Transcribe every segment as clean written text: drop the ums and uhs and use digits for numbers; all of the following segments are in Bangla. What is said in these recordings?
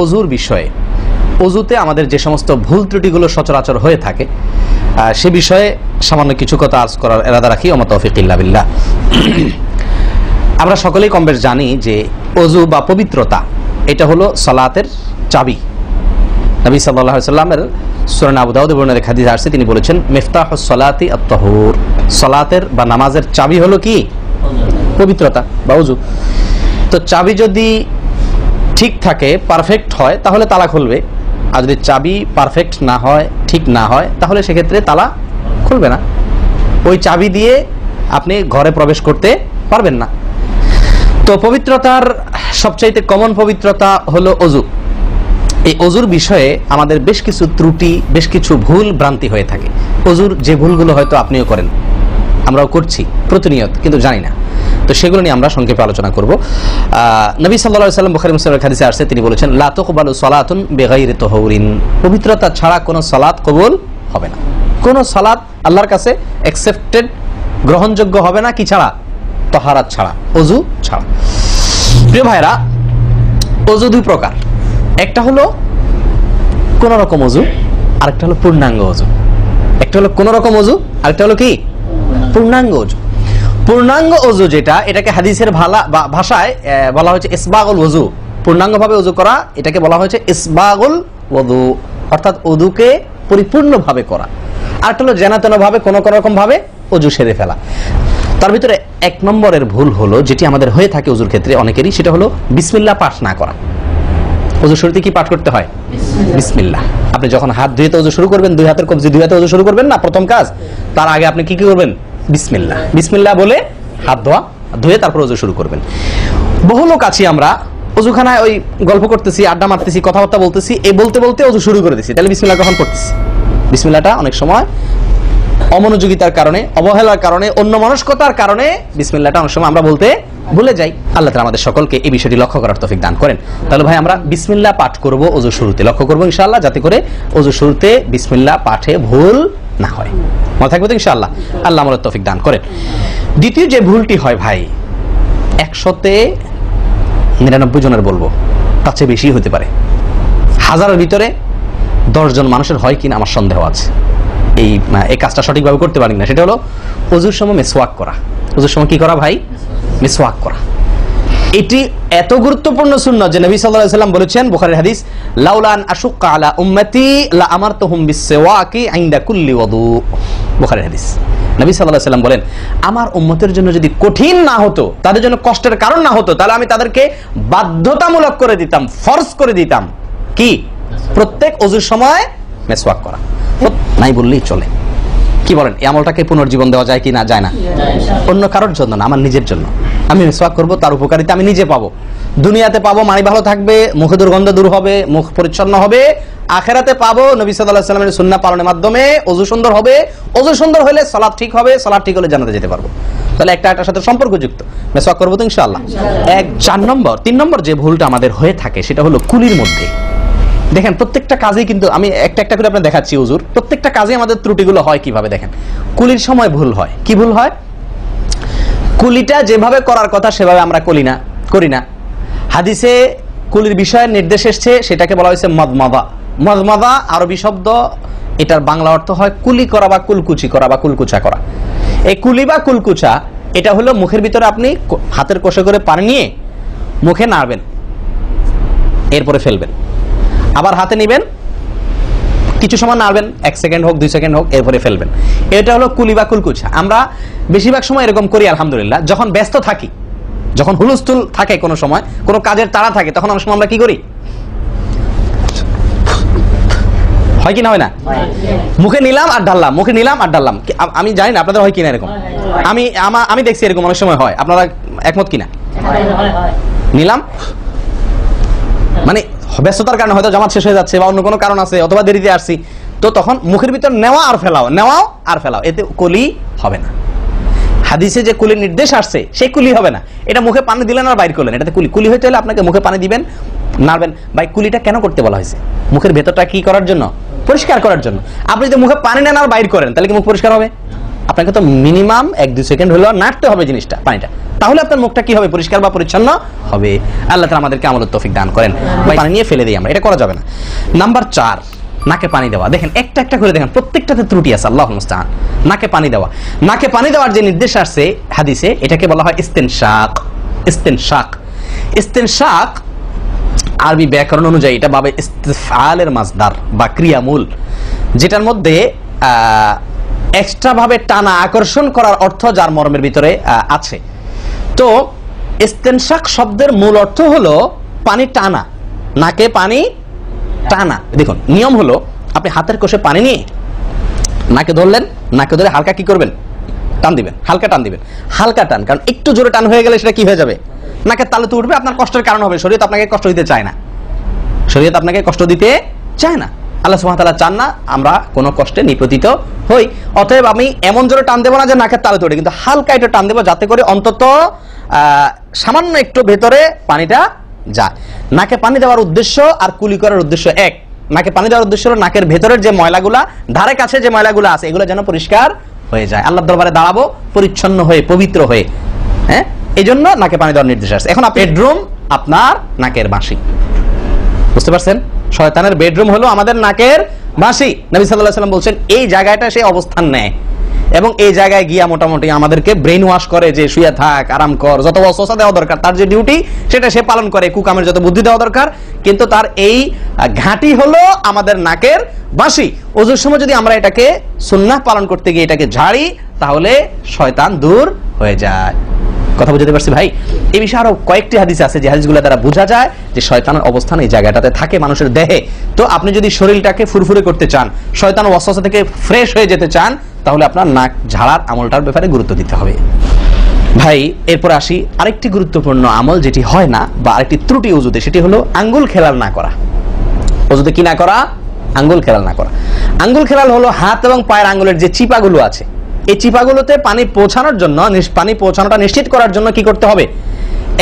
অজুর বিষয়ে, অজুতে আমাদের যে সমস্ত ভুল ত্রুটিগুলো সচরাচর হয়ে থাকে সে বিষয়ে সামান্য কিছু কথা আর্জ করার ইরাদা রাখি। ওয়া মা তাওফীক ইল্লা বিল্লাহ। আমরা সকলেই কম বেশ জানি যে অজু বা পবিত্রতা এটা হলো সালাতের চাবি। নবী সাল্লাল্লাহু আলাইহি ওয়াসাল্লামের সূরা আবু দাউদে বর্ণিত হাদিস আছে, তিনি বলেছেন মিফতাহুস সালাতি আত-তাহুর, সালাতের বা নামাজের চাবি হলো কি? পবিত্রতা বা অজু। তো চাবি যদি ঠিক থাকে, পারফেক্ট হয়, তাহলে তালা খুলবে। আর যদি চাবি পারফেক্ট না হয়, ঠিক না হয়, তাহলে সেক্ষেত্রে তালা খুলবে না। ওই চাবি দিয়ে আপনি ঘরে প্রবেশ করতে পারবেন না। তো পবিত্রতার সবচাইতে কমন পবিত্রতা হলো অজু। এই অজুর বিষয়ে আমাদের বেশ কিছু ত্রুটি, বেশ কিছু ভুল ভ্রান্তি হয়ে থাকে। অজুর যে ভুলগুলো হয়তো আপনিও করেন, আমরাও করছি প্রতিনিয়ত, কিন্তু জানি না। তো সেগুলো নিয়ে আমরা সংক্ষেপে আলোচনা করব। নবী সাল্লাল্লাহু আলাইহি ওয়াসাল্লাম বুখারী মুসলিমের হাদিসে আসছে, তিনি বলেছেন লা তুকবালু সালাতুন বিগাইরি তাহুরিন, পবিত্রতা ছাড়া কোনো সালাত কবুল হবে না। কোনো সালাত আল্লাহর কাছে অ্যাকসেপ্টেড, গ্রহণযোগ্য হবে না কি ছাড়া? তাহারাত ছাড়া, অজু ছাড়া। প্রিয় ভাইরা, অজু দুই প্রকার, একটা হলো কোন রকম অজু, আরেকটা হলো পূর্ণাঙ্গ অজু। একটা হলো কোন রকম অজু, আরেকটা হলো কি? পূর্ণাঙ্গ অজু। পূর্ণাঙ্গ অজু যেটা, এটাকে হাদিসের ভাষায় বলা হয়েছে ইসবাগুল ওযু। পূর্ণাঙ্গভাবে ওযু করা, এটাকে বলা হয়েছে ইসবাগুল ওযু, অর্থাৎ ওযুকে পরিপূর্ণভাবে করা। আরেকটা হলো যেন-তেনভাবে কোন রকম ভাবে ওযু সেরে ফেলা। তার ভিতরে এক নম্বরের ভুল হলো, যেটি আমাদের হয়ে থাকে ওযুর ক্ষেত্রে অনেকেরই, সেটা হলো বিসমিল্লাহ পাঠ না করা। ওযু শুরুতে কি পাঠ করতে হয়? বিসমিল্লাহ। আপনি যখন হাত ধুয়ে ওযু শুরু করবেন, দুই হাতের কবজি দুই হাতে ওযু শুরু করবেন না, প্রথম কাজ, তার আগে আপনি কি করবেন? বিসমিল্লাহ। বিসমিল্লাহ বলে হাত ধুয়ে তারপর ওযু শুরু করবেন। বহু লোক আছি আমরা ওযুখানায় ওই গল্প করতেছি, আড্ডা মারতেছি, কথাবার্তা বলতেছি, এই বলতে বলতে ওযু শুরু করে দিছি। তাহলে বিসমিল্লাহ কখন পড়তেছি? বিসমিল্লাহটা অনেক সময় অমনোযোগিতার কারণে, অবহেলার কারণে, অন্যমনস্কতার কারণে বিসমিল্লাহটা অনেক সময় আমরা বলতে ভুলে যাই। আল্লাহ তাআলা আমাদের সকলকে এই বিষয়টি লক্ষ্য করার তৌফিক দান করেন। তাহলে ভাই আমরা বিসমিল্লাহ পাঠ করব ওযু শুরুতে, লক্ষ্য করব ইনশাআল্লাহ, যাতে করে ওযু শুরুতে বিসমিল্লাহ পাঠে ভুল না হয়। মনে থাকবে তো ইনশাআল্লাহ? আল্লাহ আমাদের তৌফিক দান করেন। দ্বিতীয় যে ভুলটি হয় ভাই, 199 জনের বলবো, তার চেয়ে বেশি হতে পারে, হাজারের ভিতরে 10 জন মানুষের হয় কিনা আমার সন্দেহ আছে এই কাজটা সঠিকভাবে করতে পারি না। সেটা হলো ওযুর সময় মিসওয়াক করা। ওযুর সময় কি করা ভাই? মিসওয়াক করা। এটি এত গুরুত্বপূর্ণ সুন্নাত যে নবী সাল্লাল্লাহু আলাইহি ওয়াসাল্লাম বলেছেন, বুখারীর হাদিস, লাউলা আন আশুক্কা আলা উম্মতি লা আমারতুহুম বিসওয়াকি ইনদা কুল্লি ওযু। বুখারীর হাদিস। নবী সাল্লাল্লাহু আলাইহি ওয়াসাল্লাম বলেন, আমার উম্মতের জন্য যদি কঠিন না হতো, তাদের জন্য কষ্টের কারণ না হতো, তাহলে আমি তাদেরকে বাধ্যতামূলক করে দিতাম, ফরজ করে দিতাম কি? প্রত্যেক ওযুর সময় মিসওয়াক করা। নাই বললেই চলে। কি বলেন, এই আমলটাকে পুনর্জীবন দেওয়া যায় কি না? যায় না। অন্য কারোর জন্য না, আমার নিজের জন্য। আমি মিসওয়াক করব, তার উপকারিতা আমি নিজে পাবো। দুনিয়াতে পাবো মানি ভালো থাকবে, মুখে দুর্গন্ধ দূর হবে, মুখ পরিচ্ছন্ন হবে। আখেরাতে পাবো নবী সাল্লাল্লাহু আলাইহি ওয়াসাল্লামের সুন্নাহ পালনের মাধ্যমে ওযু সুন্দর হবে। ওযু সুন্দর হলে সালাত ঠিক হবে, সালাত ঠিক হলে জান্নাতে যেতে পারবো। তাহলে একটার সাথে সম্পর্কযুক্ত। মিসওয়াক করব তো ইনশাআল্লাহ। 3 নম্বর যে ভুলটা আমাদের হয়ে থাকে, সেটা হলো কুলির মধ্যে। দেখেন, প্রত্যেকটা কাজেই কিন্তু আমি একটা করে আপনাদের দেখাচ্ছি ওযুর প্রত্যেকটা কাজে আমাদের ত্রুটিগুলো হয় কিভাবে। দেখেন, কুলির সময় ভুল হয়। কি ভুল হয়? কুলিটা যেভাবে করার কথা সেভাবে আমরা করি না। হাদিসে কুলির বিষয়ে নির্দেশ এসেছে, সেটাকে বলা হয়েছে মাদমাদা। মাদমাদা আরবি শব্দ, এটার বাংলা অর্থ হয় কুলি করা বা কুলকুচি করা বা কুলকুচা করা। এই কুলি বা কুলকুচা, এটা হলো মুখের ভিতরে আপনি হাতের কষে করে পানি নিয়ে মুখে নাড়বেন, এরপরে ফেলবেন, আবার হাতে নেবেন, কিছু সময় নাড়বেন, 1 সেকেন্ড হোক 2 সেকেন্ড হোক, এরপরে ফেলবেন। এটা হলো কুলি বা কুলকুচা। আমরা বেশিরভাগ সময় এরকম করি আলহামদুলিল্লাহ। যখন ব্যস্ত থাকি, যখন হুলস্থুল থাকে, কোনো সময় কোনো কাজের তাড়া থাকে, তখন অনেক সময় আমরা কি করি? হয় কি না? হয় না? মুখে নিলাম আর ঢাললাম, মুখে নিলাম আর ঢাললাম। আমি জানি না আপনাদের হয় কিনা এরকম। আমি দেখছি এরকম অনেক সময় হয়। আপনারা একমত কিনা? নিলাম মানে ব্যস্ততার কারণে, হয়তো জামাত শেষ হয়ে যাচ্ছে বা অন্য কোনো কারণ আছে, অথবা দেরিতে আসছি, তো তখন মুখের ভিতর নেওয়া আর ফেলাও, নেওয়াও আর ফেলাও, এতে কুলি হবে না। হাদিসে যে কুলির নির্দেশ আসছে, সেই কুলি হবে না। এটা মুখে পানি দিলেন আর বাইর করলেন, এটাতে কুলি হইতে হলে আপনাকে মুখে পানি দিবেন, নাড়বেন। ভাই, কুলিটা কেন করতে বলা হয়েছে? মুখের ভেতরটা কি করার জন্য? পরিষ্কার করার জন্য। আপনি যদি মুখে পানি নেন আর বাইর করেন, তাহলে কি মুখ পরিষ্কার হবে? আপনাকে তো মিনিমাম 1-2 সেকেন্ড হলেও নাড়তে হবে জিনিসটা, পানিটা। তাহলে আপনার মুখটা কি হবে? পরিষ্কার বা পরিচ্ছন্ন হবে। আল্লাহ তাআলা আমাদেরকে আমলের তৌফিক দান করেন। পানি নিয়ে ফেলে দিই আমরা, এটা করা যাবে না। নাম্বার 4, নাকে পানি দেওয়া। দেখেন একটা একটা করে দেখেন, প্রত্যেকটাতে ত্রুটি আছে। আল্লাহুল মুস্তাআন। নাকে পানি দেওয়া, নাকে পানি দেওয়ার যে নির্দেশ আসছে হাদিসে, এটাকে বলা হয় ইস্তিনশাক। ইস্তিনশাক, ইস্তিনশাক আরবি ব্যাকরণ অনুযায়ী এটা বাবে ইস্তিফআলের মাসদার বা ক্রিয়ামূল, যেটার মধ্যে এক্সট্রা ভাবে টানা আকর্ষণ করার অর্থ যার মর্মের ভিতরে আছে। তো ইস্তিনশাক শব্দের মূল অর্থ হলো পানি টানা, নাকে পানি টানা। দেখুন নিয়ম হলো, আপনি হাতের কষে পানি নিয়ে নাকে ধরলেন, নাকে ধরে হালকা কি করবেন? টান দিবেন, হালকা টান দিবেন, হালকা টান। কারণ একটু জোরে টান হয়ে গেলে সেটা কি হয়ে যাবে? নাকের তালুতে উঠবে, আপনার কষ্টের কারণ হবে। শরীয়ত আপনাকে কষ্ট দিতে চায় না, শরীয়ত আপনাকে কষ্ট দিতে চায় না। আল্লাহ সুবহানাহু ওয়া তাআলা চান না আমরা কোনো কষ্টে নিপতিত হই। অতএব আমি এমন জোরে টান দেবো না যে নাকের তালুতে ওঠে, কিন্তু হালকা একটু টান দেবো যাতে করে অন্তত সামান্য একটু ভেতরে পানিটা যায়। নাকে পানি দেওয়ার উদ্দেশ্য আর কুলি করার উদ্দেশ্য এক। নাকে পানি দেওয়ার উদ্দেশ্য হলো নাকের ভেতরের যে ময়লাগুলা, ধারে কাছে যে ময়লাগুলো আছে, এগুলো যেন পরিষ্কার হয়ে যায়। আল্লাহর দরবারে দাঁড়াবো পরিচ্ছন্ন হয়ে, পবিত্র হয়ে। হ্যাঁ, এই জন্য নাকে পানি দেওয়ার নির্দেশ আছে। এখন বেডরুম আপনার নাকের বাঁশি, বুঝতে পারছেন? শয়তানের বেডরুম হলো আমাদের নাকের বাঁশি। নবী সাল্লাল্লাহু আলাইহি ওয়াসাল্লাম বলছেন এই জায়গাটা সে অবস্থান নেয় এবং এই জায়গায় গিয়া মোটামুটি আমাদেরকে ব্রেন ওয়াশ করে যে শুয়ে থাক, আরাম কর, যত ওয়াসওয়াসা দেওয়া দরকার তার যে ডিউটি সেটা সে পালন করে, কুকামের যত বুদ্ধি দেওয়া দরকার, কিন্তু তার এই ঘাঁটি হলো আমাদের নাকের বাঁশি। ওজুর সময় যদি আমরা এটাকে সুন্নাহ পালন করতে গিয়ে এটাকে ঝাড়ি, তাহলে শয়তান দূর হয়ে যায়। কথা বুঝতে পারছি ভাই? এই বিষয়ে আরো কয়েকটি হাদিস আছে যে হাদিসগুলো দ্বারা বোঝা যায় যে শয়তানের অবস্থান এই জায়গাটাতে থাকে মানুষের দেহে। তো আপনি যদি শরীরটাকে ফুরফুরে করতে চান, শয়তান ওয়াসওয়াসা থেকে ফ্রেশ হয়ে যেতে চান, তাহলে আপনার নাক ঝাড়ার আমলটার ব্যাপারে গুরুত্ব দিতে হবে ভাই। এরপর আসি আরেকটি গুরুত্বপূর্ণ আমল যেটি হয় না, বা আরেকটি ত্রুটি ওযুতে, সেটি হলো আঙ্গুল খেলাল না করা। ওযুতে কি না করা? আঙ্গুল খেলাল না করা। আঙ্গুল খেলাল হলো হাত এবং পায়ের আঙ্গুলের যে চিপাগুলো আছে, এই চিপাগুলোতে পানি পৌঁছানোর জন্য, পানি পৌঁছানোটা নিশ্চিত করার জন্য কি করতে হবে?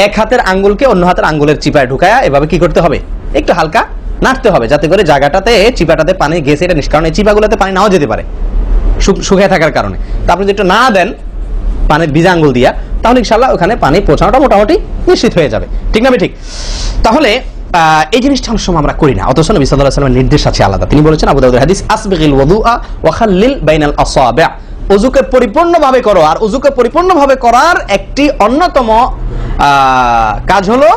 এক হাতের আঙ্গুলকে অন্য হাতের আঙ্গুলের চিপায় ঢুকায়া এভাবে কি করতে হবে? একটু হালকা নাড়তে হবে, যাতে করে জায়গাটাতে চিপাটাতে পানি গেছে এটা নিষ্কারণ। এই চিপাগুলোতে পানি নাও যেতে পারে শুকিয়ে থাকার কারণে। তারপরে যদি একটু না দেন পানির ভিজা আঙ্গুল দিয়া, তাহলে ইনশাআল্লাহ ওখানে পানি পৌঁছানোটা মোটামুটি নিশ্চিত হয়ে যাবে। ঠিক না? ঠিক। তাহলে এই জিনিসটা অনেক সময় আমরা করি না, অথচ নবী সাল্লাল্লাহু আলাইহি ওয়াসাল্লামের নির্দেশ আছে আলাদা। তিনি বলেছেন, আবু দাউদের হাদিস, আসবিগিল ওযুআ ওয়া খাল্লিল বাইনাল আসাবি'। ওযুকে পরিপূর্ণভাবে করো। আর ওযুকে পরিপূর্ণভাবে করার একটি অন্যতম কাজ হলো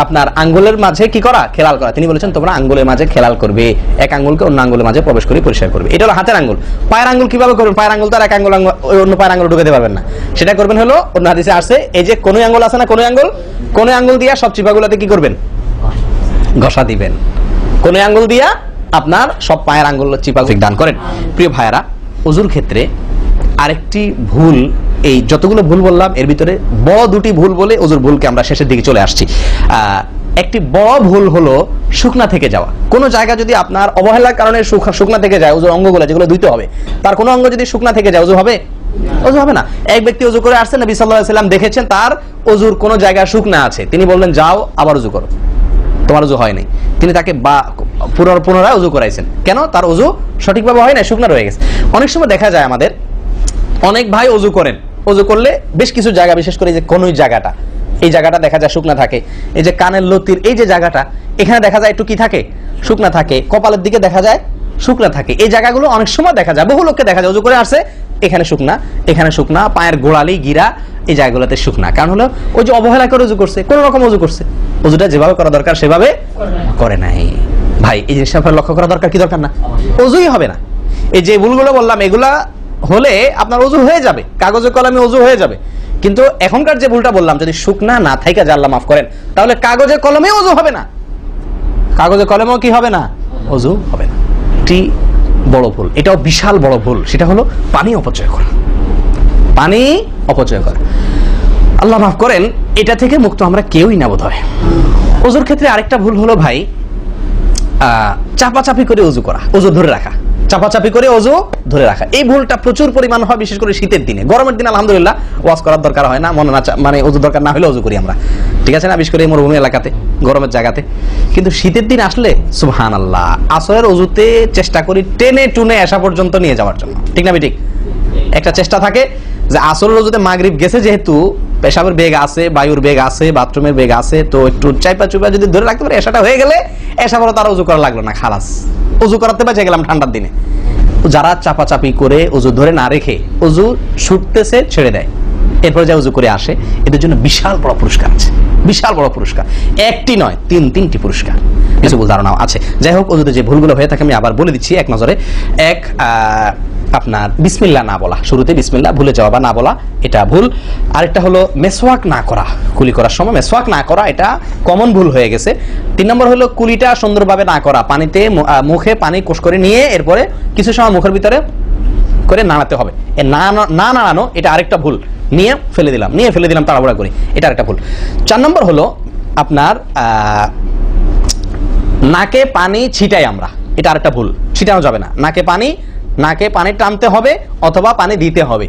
আপনার আঙ্গুলের মাঝে কি করা? খেলাল করা। তিনি বলেছেন তোমরা আঙ্গুলের মাঝে খেলাল করবে, এক আঙ্গুলকে অন্য আঙ্গুলের মাঝে প্রবেশ করে পরিষ্কার করবে। এটা হলো হাতের আঙ্গুল। পায়ের আঙ্গুল কিভাবে করবেন? পায়ের আঙ্গুল তো আর এক আঙ্গুল অন্য পায়ের আঙ্গুল ঢুকাতে পারবেন না। সেটা করবেন হলো, অন্য হাদিসে আসছে, এই যে কোন আঙ্গুল আছে না, কোন আঙ্গুল দিয়া সব চিপাগুলোতে কি করবেন? ঘষা দিবেন। কোন আঙ্গুল দিয়া আপনার সব পায়ের আঙ্গুল চিপা দান করেন। প্রিয় ভাইয়েরা, ওযুর ক্ষেত্রে আরেকটি ভুল, এই যতগুলো ভুল বললাম এর ভিতরে বড় দুটি ভুল বলে ওযুর ভুলকে আমরা শেষের দিকে চলে আসছি। একটি বড় ভুল হলো শুকনা থেকে যাওয়া। কোন জায়গা যদি আপনার অবহেলার কারণে শুকনা থেকে যায়, ওযুর অঙ্গগুলো যেগুলো ধুইতে হবে, তার কোনো অঙ্গ যদি শুকনা থেকে যায়, ওযু হবে? ওযু হবে না। এক ব্যক্তি ওযু করে আসছেন, নবী সাল্লাল্লাহু আলাইহি ওয়াসাল্লাম দেখেছেন তার ওযুর কোন জায়গা শুকনা আছে, তিনি বললেন যাও আবার ওযু করো, তোমার ওযু হয় নাই। তিনি তাকে পুনরায় ওযু করাইছেন। কেন? তার ওযু সঠিকভাবে হয় না, শুকনা রয়ে গেছে। অনেক সময় দেখা যায় আমাদের অনেক ভাই ওযু করেন, ওযু করলে বেশ কিছু জায়গা, বিশেষ করে যে কোন জায়গাটা, এই জায়গাটা দেখা যায় শুকনা থাকে। এই যে কানের লতির এই যে জায়গাটা, এখানে দেখা যায় একটু কি থাকে? শুকনা থাকে। কপালের দিকে দেখা যায় শুকনা থাকে। এই জায়গাগুলো অনেক সময় দেখা যায়, বহু লোককে দেখা যায় ওযু করে আসছে, এখানে শুকনা, এখানে শুকনা, পায়ের গোড়ালি গিরা এই জায়গাগুলোতে শুকনা। কারণ হলো ওই যে অবহেলা করে ওযু করছে, কোন রকম ওযু করছে, ওযুটা যেভাবে করা দরকার সেভাবে করে নাই। ভাই এই জিনিসটা লক্ষ্য করা দরকার, কি দরকার না? ওযুই হবে না। এই যে ভুলগুলো বললাম, এগুলা হলে আপনার ওযু হয়ে যাবে, কাগজে কলমে ওযু হয়ে যাবে। কিন্তু এখনকার যে ভুলটা বললাম, যদি শুকনা না থাকে, যে আল্লাহ মাফ করেন, তাহলে কাগজে কলমে ওযু হবে না, কাগজে কলমেও কি হবে না? ওযু হবে না। এটি বড় ভুল, এটাও বিশাল বড় ভুল। সেটা হলো পানি অপচয় করা। পানি অপচয় করা, আল্লাহ মাফ করেন, এটা থেকে মুক্ত আমরা কেউই না বোধহয়। ওযুর ক্ষেত্রে আরেকটা ভুল হলো ভাই, চাপাচাপি করে ওযু করা, ওযু ধরে রাখা, চাপাচাপি করে ওযু ধরে রাখা। এই ভুলটা প্রচুর পরিমাণ হয়, বিশেষ করে শীতের দিনে। গরমের দিনে আলহামদুলিল্লাহ ওয়াজ করার দরকার হয় না, মনে না মানে ওযু দরকার না হলে ওযু করি আমরা, ঠিক আছে না? বিশেষ করে মরুভূমি এলাকাতে, গরমের জায়গাতে। কিন্তু শীতের দিন আসলে সুবহানাল্লাহ, আসরের ওযুতে চেষ্টা করি টেনে টুনে আসা পর্যন্ত নিয়ে যাওয়ার জন্য, ঠিক না? ঠিক একটা চেষ্টা থাকে যে আসরের ওযুতে মাগরিব গেছে যেহেতু, পেশাবের বেগ আছে, বায়ুর বেগ আছে, বাথরুমের বেগ আছে, তো একটু চাইপা চুপা যদি ধরে রাখতে পারে এসাটা হয়ে গেলে এসা বলো তার উজু করা লাগলো না, খালাস উজু করাতে বেঁচে গেলাম ঠান্ডার দিনে। যারা চাপাচাপি করে উজু ধরে না রেখে উজু ছুটতেছে ছেড়ে দেয় এরপরে যা উজু করে আসে, এদের জন্য বিশাল বড় পুরস্কার আছে, বিশাল বড় পুরস্কার, একটি নয় তিনটি পুরস্কার, কিছু ভুল ধারণাও আছে। যাই হোক, উজুতে যে ভুলগুলো হয়ে থাকে আমি আবার বলে দিচ্ছি এক নজরে। এক, আপনার বিসমিল্লাহ না বলা, শুরুতে বিসমিল্লাহ ভুলে যাওয়া বা না বলা, এটা ভুল। আরেকটা হলো মেসওয়াক না করা, কুলি করার সময় মেসওয়াক না করা, এটা কমন ভুল হয়ে গেছে। 3 নম্বর হলো কুলিটা সুন্দরভাবে না করা, পানিতে মুখে পানি কোষ করে নিয়ে এরপরে কিছু সময় মুখের ভিতরে করে নাড়াতে হবে, না নাড়ানো এটা আরেকটা ভুল, নিয়ে ফেলে দিলাম তাড়াহুড়া করে, এটা আরেকটা ভুল। 4 নম্বর হলো আপনার নাকে পানি ছিটাই আমরা, এটা আরেকটা ভুল, ছিটানো যাবে না, নাকে পানি টানতে হবে অথবা পানি দিতে হবে,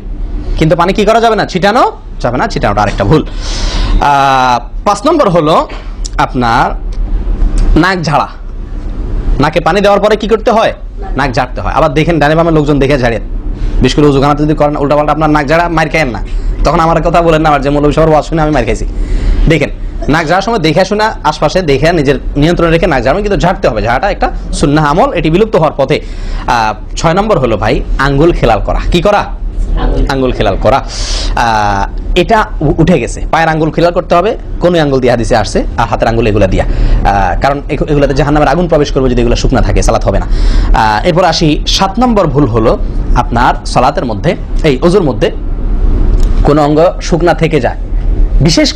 কিন্তু পানি কি করা যাবে না, ছিটানো যাবে না, ছিটানোটা আরেকটা ভুল। 5 নম্বর হলো আপনার নাক ঝাড়া, নাকে পানি দেওয়ার পরে কি করতে হয়, নাক ঝাড়তে হয়। আবার দেখেন ডানে বামে লোকজন দেখে ঝাড়েন, বিশেষ করে উজুখানাতে যদি করেন উল্টাপাল্টা আপনার নাক ঝাড়া মার খায়েন না, তখন আমার কথা বলেন না, আমার যে মৌলভী সবার ওয়াজ শুনে আমি মার খাইছি। দেখেন নাক ঝাড়ার সময় দেখে শোনা আশপাশে দেখে নিজের নিয়ন্ত্রণে রেখে নাক ঝাড়ানো, কিন্তু ঝাড়তে হবে, ঝাড়াটা একটা সুন্নাহ আমল, এটি বিলুপ্ত হওয়ার পথে। 6 নম্বর হলো ভাই আঙ্গুল খেলাল করা, কি করা, আঙ্গুল খেলাল করা, এটা উঠে গেছে, পায়ের আঙ্গুল খেলাল করতে হবে, কোন আঙ্গুল দিয়ে হাদিসে আসছে, আর হাতের আঙ্গুল এগুলা দিয়া, কারণ এগুলাতে জাহান্নামের আগুন প্রবেশ করবে যদি এগুলো শুকনা থাকে, সালাত হবে না। এরপর আসি 7 নম্বর ভুল হলো আপনার সালাতের মধ্যে, এই ওযুর মধ্যে কোন অঙ্গ শুকনা থেকে যায়, বিশেষ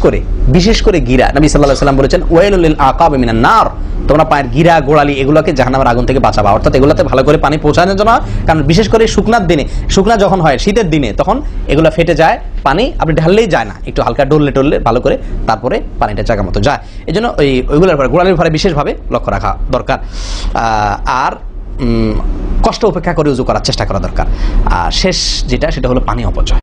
করে গিরা। নবী সাল্লাল্লাহু আলাইহি ওয়াসাল্লাম বলেছেন ওয়াইলুল লিল আকাবি মিনান নার, তোমরা পায়ের গিরা গোড়ালি এগুলোকে জাহান্নামের আগুন থেকে বাঁচাবা, অর্থাৎ এগুলোতে ভালো করে পানি পৌঁছানোর জন্য, কারণ বিশেষ করে শুকনা যখন হয় শীতের দিনে, তখন এগুলো ফেটে যায়, পানি আপনি ঢাললেই যায় না, একটু হালকা ডললে ভালো করে তারপরে পানিটা জায়গা মতো যায়, এই জন্য ওইগুলোর পরে গোড়ালির পরে বিশেষভাবে লক্ষ্য রাখা দরকার। আর কষ্ট উপেক্ষা করে উজু করার চেষ্টা করা দরকার। আর শেষ যেটা সেটা হলো পানি অপচয়,